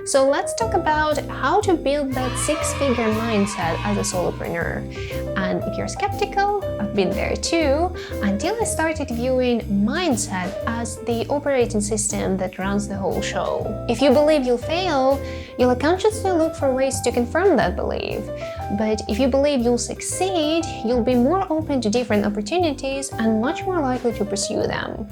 So let's talk about how to build that six-figure mindset as a solopreneur. And if you're skeptical, I've been there too, until I started viewing mindset as the operating system that runs the whole show. If you believe you'll fail, you'll unconsciously look for ways to confirm that belief. But if you believe you'll succeed, you'll be more open to different opportunities and much more likely to pursue them.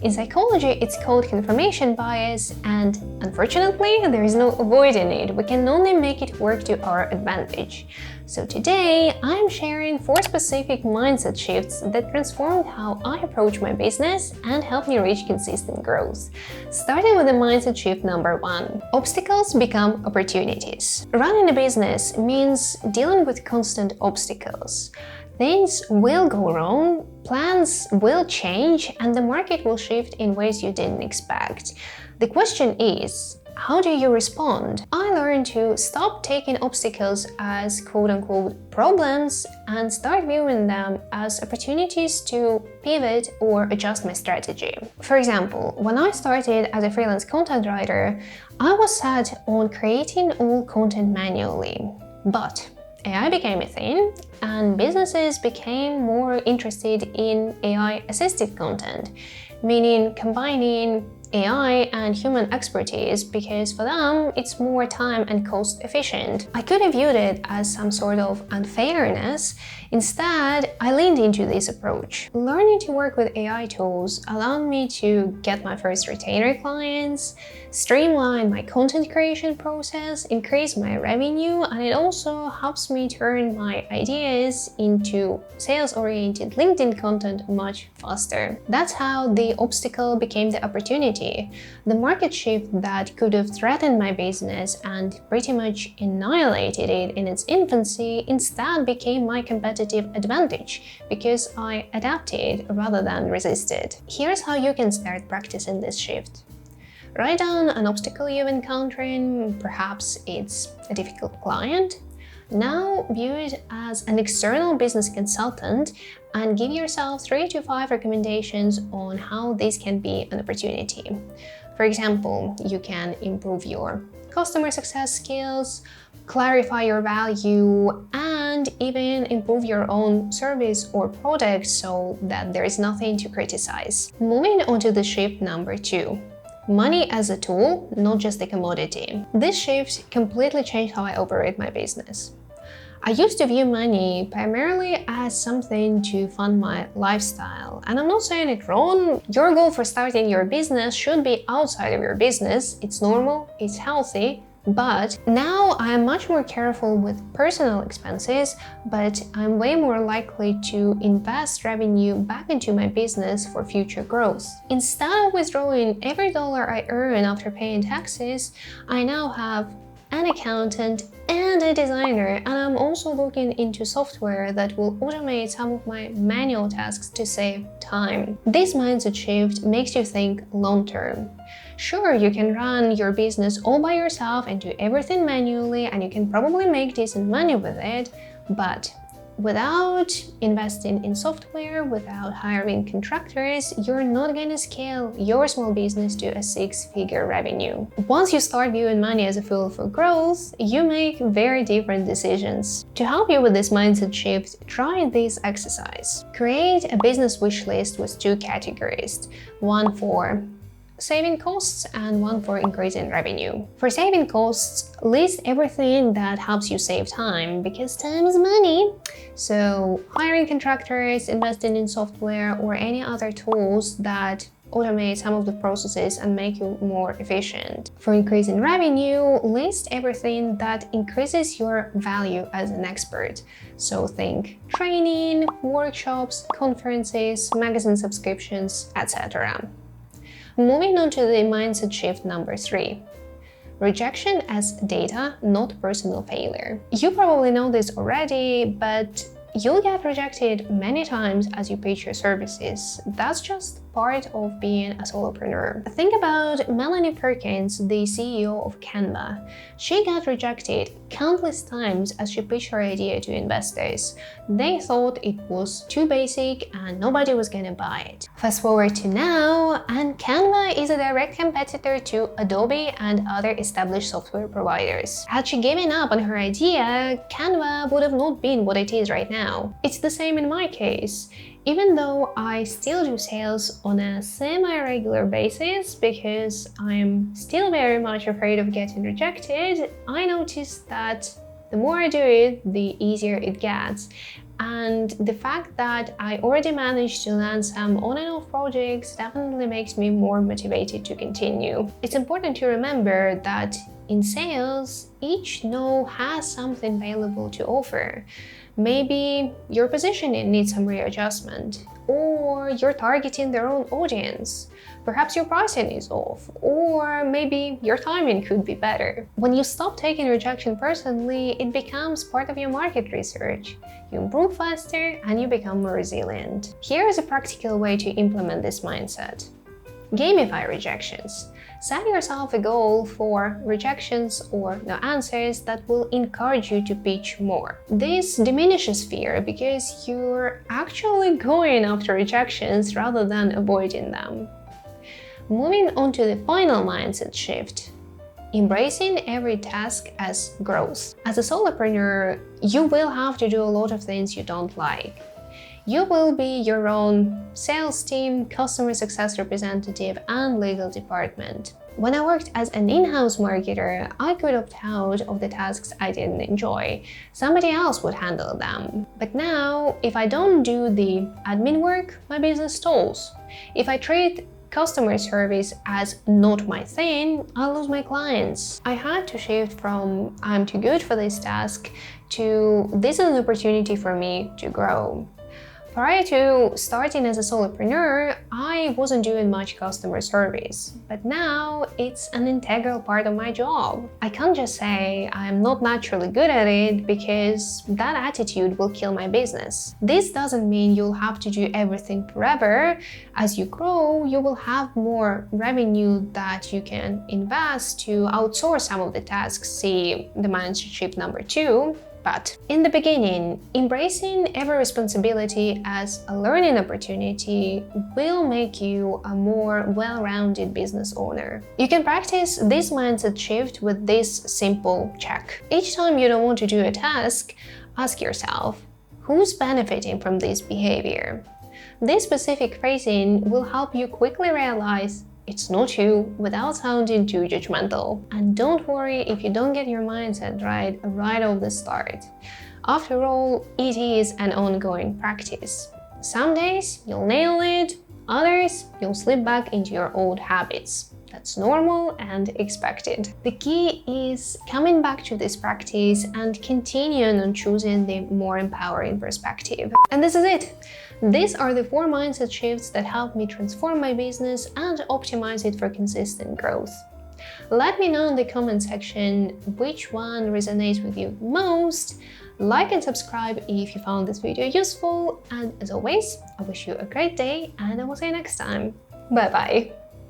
In psychology, it's called confirmation bias, and unfortunately, there is no avoiding it. We can only make it work to our advantage. So today, I'm sharing 4 specific mindset shifts that transformed how I approach my business and helped me reach consistent growth. Starting with the mindset shift number 1. Obstacles become opportunities. Running a business means dealing with constant obstacles. Things will go wrong, plans will change, and the market will shift in ways you didn't expect. The question is, how do you respond? I learned to stop taking obstacles as quote-unquote problems and start viewing them as opportunities to pivot or adjust my strategy. For example, when I started as a freelance content writer, I was set on creating all content manually. But AI became a thing, and businesses became more interested in AI-assisted content, meaning combining AI and human expertise because for them it's more time and cost efficient. I could have viewed it as some sort of unfairness. Instead, I leaned into this approach. Learning to work with AI tools allowed me to get my first retainer clients, streamline my content creation process, increase my revenue, and it also helps me turn my ideas into sales-oriented LinkedIn content much faster. That's how the obstacle became the opportunity. The market shift that could have threatened my business and pretty much annihilated it in its infancy instead became my competitive advantage because I adapted rather than resisted. Here's how you can start practicing this shift. Write down an obstacle you're encountering, perhaps it's a difficult client. Now view it as an external business consultant and give yourself 3 to 5 recommendations on how this can be an opportunity. For example, you can improve your customer success skills, clarify your value, and even improve your own service or product so that there is nothing to criticize. Moving on to the shift number 2. Money as a tool, not just a commodity. This shift completely changed how I operate my business. I used to view money primarily as something to fund my lifestyle, and I'm not saying it wrong. Your goal for starting your business should be outside of your business. It's normal, it's healthy, but now I'm much more careful with personal expenses, but I'm way more likely to invest revenue back into my business for future growth. Instead of withdrawing every dollar I earn after paying taxes, I now have an accountant and a designer, and I'm also looking into software that will automate some of my manual tasks to save time. This mindset shift makes you think long-term. Sure, you can run your business all by yourself and do everything manually, and you can probably make decent money with it, but without investing in software, without hiring contractors, you're not gonna scale your small business to a 6-figure revenue. Once you start viewing money as a fuel for growth, you make very different decisions. To help you with this mindset shift, try this exercise. Create a business wish list with 2 categories, one for saving costs and one for increasing revenue. For saving costs, list everything that helps you save time, because time is money. So hiring contractors, investing in software, or any other tools that automate some of the processes and make you more efficient. For increasing revenue, list everything that increases your value as an expert. So think training, workshops, conferences, magazine subscriptions, etc. Moving on to the mindset shift number 3. Rejection as data, not personal failure. You probably know this already, but you'll get rejected many times as you pitch your services. That's just part of being a solopreneur. Think about Melanie Perkins, the CEO of Canva. She got rejected countless times as she pitched her idea to investors. They thought it was too basic and nobody was gonna buy it. Fast forward to now, and Canva is a direct competitor to Adobe and other established software providers. Had she given up on her idea, Canva would have not been what it is right now. It's the same in my case. Even though I still do sales on a semi-regular basis because I'm still very much afraid of getting rejected, I noticed that the more I do it, the easier it gets. And the fact that I already managed to land some on and off projects definitely makes me more motivated to continue. It's important to remember that in sales, each no has something valuable to offer. Maybe your positioning needs some readjustment, or you're targeting the wrong audience. Perhaps your pricing is off, or maybe your timing could be better. When you stop taking rejection personally, it becomes part of your market research. You improve faster and you become more resilient. Here is a practical way to implement this mindset. Gamify rejections. Set yourself a goal for rejections or no answers that will encourage you to pitch more. This diminishes fear because you're actually going after rejections rather than avoiding them. Moving on to the final mindset shift. Embracing every task as growth. As a solopreneur, you will have to do a lot of things you don't like. You will be your own sales team, customer success representative, and legal department. When I worked as an in-house marketer, I could opt out of the tasks I didn't enjoy. Somebody else would handle them. But now, if I don't do the admin work, my business stalls. If I treat customer service as not my thing, I'll lose my clients. I had to shift from I'm too good for this task to this is an opportunity for me to grow. Prior to starting as a solopreneur, I wasn't doing much customer service, but now it's an integral part of my job. I can't just say I'm not naturally good at it because that attitude will kill my business. This doesn't mean you'll have to do everything forever. As you grow, you will have more revenue that you can invest to outsource some of the tasks, see the mindset shift number 2. But in the beginning, embracing every responsibility as a learning opportunity will make you a more well-rounded business owner. You can practice this mindset shift with this simple check. Each time you don't want to do a task, ask yourself, who's benefiting from this behavior? This specific phrasing will help you quickly realize it's not you without sounding too judgmental. And don't worry if you don't get your mindset right off the start. After all, it is an ongoing practice. Some days you'll nail it, others you'll slip back into your old habits. That's normal and expected. The key is coming back to this practice and continuing on choosing the more empowering perspective. And this is it. These are the 4 mindset shifts that help me transform my business and optimize it for consistent growth. Let me know in the comment section which one resonates with you most. Like and subscribe if you found this video useful. And as always, I wish you a great day and I will see you next time. Bye bye.